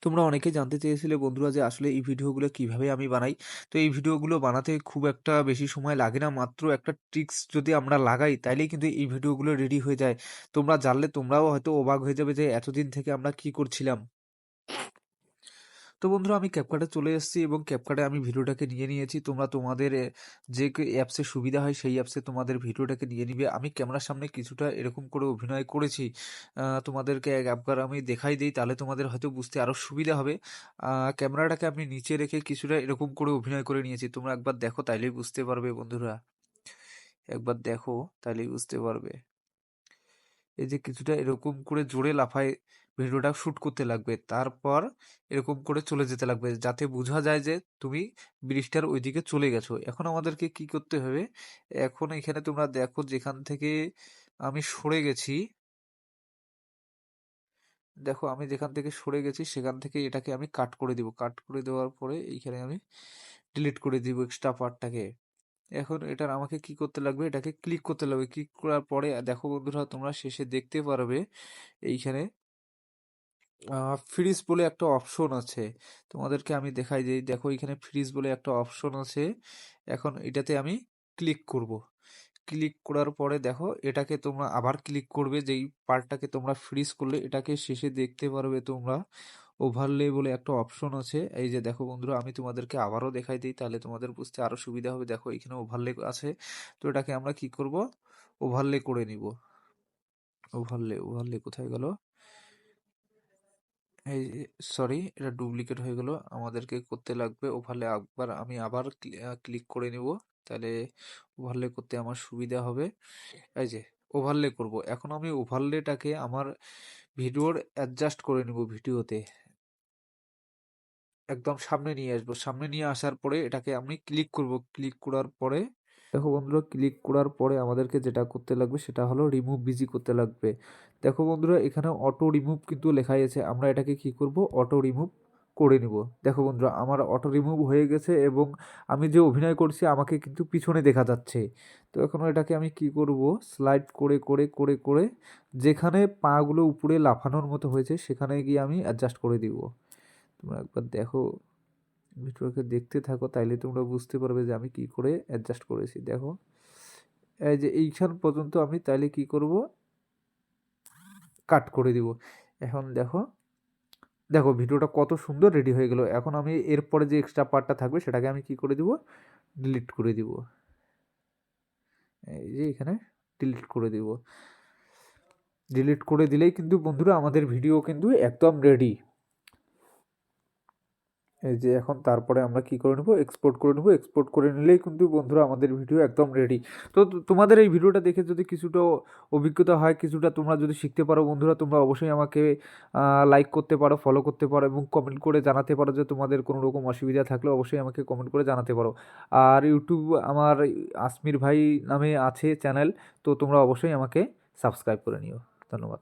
তোমরা অনেকেই জানতে চেয়েছিলে বন্ধুরা যে আসলে এই ভিডিওগুলো কিভাবে আমি বানাই। তো এই ভিডিওগুলো বানাতে খুব একটা বেশি সময় লাগে না। মাত্র একটা ট্রিক্স যদি আমরা লাগাই তাইলেই কিন্তু এই ভিডিওগুলো রেডি হয়ে যায়। তোমরা জানলে তোমরাও হয়তো অবাক হয়ে যাবে যে এতদিন থেকে আমরা কি করছিলাম। তো বন্ধুরা আমি ক্যাপকাটে চলে এসেছি এবং ক্যাপকাটে আমি ভিডিওটাকে নিয়ে নিয়েছি। তোমরা তোমাদের যে অ্যাপসে সুবিধা হয় সেই অ্যাপসে তোমাদের ভিডিওটাকে নিয়ে নিবে। আমি ক্যামেরার সামনে কিছুটা এরকম করে অভিনয় করেছি। তোমাদেরকে একবার আমি দেখাই দিই, তাহলে তোমাদের হয়তো বুঝতে আরও সুবিধা হবে। ক্যামেরাটাকে আমি নিচে রেখে কিছুটা এরকম করে অভিনয় করে নিয়েছি। তোমরা একবার দেখো, তাইলেই বুঝতে পারবে বন্ধুরা। একবার দেখো, তাইলেই বুঝতে পারবে। এই যে কিছুটা এরকম করে জোরে লাফায় ভিডিওটা শুট করতে লাগবে, তারপর এরকম করে চলে যেতে লাগবে যাতে বোঝা যায় যে তুমি ব্রিজটার ওইদিকে চলে গেছো। এখন আমাদেরকে কি করতে হবে? এখন এখানে তোমরা দেখো যেখান থেকে আমি সরে গেছি, দেখো আমি যেখান থেকে সরে গেছি সেখান থেকে এটাকে আমি কাট করে দিব। কাট করে দেওয়ার পরে এইখানে আমি ডিলিট করে দিব এক্সট্রা পার্টটাকে। এখন এটার আমাকে কি করতে লাগবে? এটাকে ক্লিক করতে লাগবে। ক্লিক করার পরে দেখো বন্ধুরা, তোমরা শেষে দেখতে পারবে এইখানে ফ্রিজ বলে একটা অপশন আছে। তোমাদেরকে আমি দেখাই দিই। দেখো এখানে ফ্রিজ বলে একটা অপশন আছে। এখন এটাতে আমি ক্লিক করব। ক্লিক করার পরে দেখো এটাকে তোমরা আবার ক্লিক করবে, যেই পার্টটাকে তোমরা ফ্রিজ করলে এটাকে শেষে দেখতে পারবে তোমরা ওভারলে বলে একটা অপশন আছে। এই যে দেখো বন্ধুরা, আমি তোমাদেরকে আবারও দেখাই দিই, তাহলে তোমাদের বুঝতে আরো সুবিধা হবে। দেখো এখানে ওভারলে আছে। তো এটাকে আমরা কি করব? ওভারলে করে নিব। ওভারলে ওভারলে কোথায় গেল? এই সরি, এটা ডুপ্লিকেট হয়ে গেল। আমাদেরকে করতে লাগবে ওভারলে। আমি আবার ক্লিক করে নিব, তাহলে ওভারলে করতে আমার সুবিধা হবে। এই যে ওভারলে করব। এখন আমি ওভারলেটাকে আমার ভিডিওর অ্যাডজাস্ট করে নিব। ভিডিওতে একদম সামনে নিয়ে আসবো। সামনে নিয়ে আসার পরে এটাকে আমি ক্লিক করব। ক্লিক করার পরে দেখো বন্ধুরা, ক্লিক করার পরে আমাদেরকে যেটা করতে লাগবে সেটা হলো রিমুভ বিজি করতে লাগবে। দেখো বন্ধুরা, এখানে অটো রিমুভ কিন্তু লেখাই আছে। আমরা এটাকে কি করব? অটো রিমুভ করে নিব। দেখো বন্ধুরা, আমার অটো রিমুভ হয়ে গেছে এবং আমি যে অভিনয় করছি আমাকে কিন্তু পিছনে দেখা যাচ্ছে। তো এখন এটাকে আমি কি করব? স্লাইড করে করে করে করে যেখানে পাগুলো উপরে লাফানোর মতো হয়েছে সেখানে গিয়ে আমি অ্যাডজাস্ট করে দিব। তোমরা একবার দেখো, ভিডিওকে দেখতে থাকো, তাইলে তোমরা বুঝতে পারবে যে আমি কি করে অ্যাডজাস্ট করেছি। দেখো এই যে এইখান পর্যন্ত আমি তাইলে কি করব? কাট করে দিব। এখন দেখো, দেখো ভিডিওটা কত সুন্দর রেডি হয়ে গেল। এখন আমি এরপরে যে এক্সট্রা পার্টটা থাকবে সেটাকে আমি কি করে দিব? ডিলিট করে দিব। এই যে এখানে ডিলিট করে দিব। ডিলিট করে দিলেই কিন্তু বন্ধুরা আমাদের ভিডিও কিন্তু একদম রেডি। এই যে এখন তারপরে আমরা কি করে নেব? এক্সপোর্ট করে নেব। এক্সপোর্ট করে নিলেই কিন্তু বন্ধুরা আমাদের ভিডিও একদম রেডি। তো তোমাদের এই ভিডিওটা দেখে যদি কিছুটা অভিজ্ঞতা হয়, কিছুটা তোমরা যদি শিখতে পারো বন্ধুরা, তোমরা অবশ্যই আমাকে লাইক করতে পারো, ফলো করতে পারো এবং কমেন্ট করে জানাতে পারো যে তোমাদের কোনো রকম অসুবিধা থাকলে অবশ্যই আমাকে কমেন্ট করে জানাতে পারো। আর ইউটিউব আমার আসমির ভাই নামে আছে চ্যানেল, তো তোমরা অবশ্যই আমাকে সাবস্ক্রাইব করে নিও। ধন্যবাদ।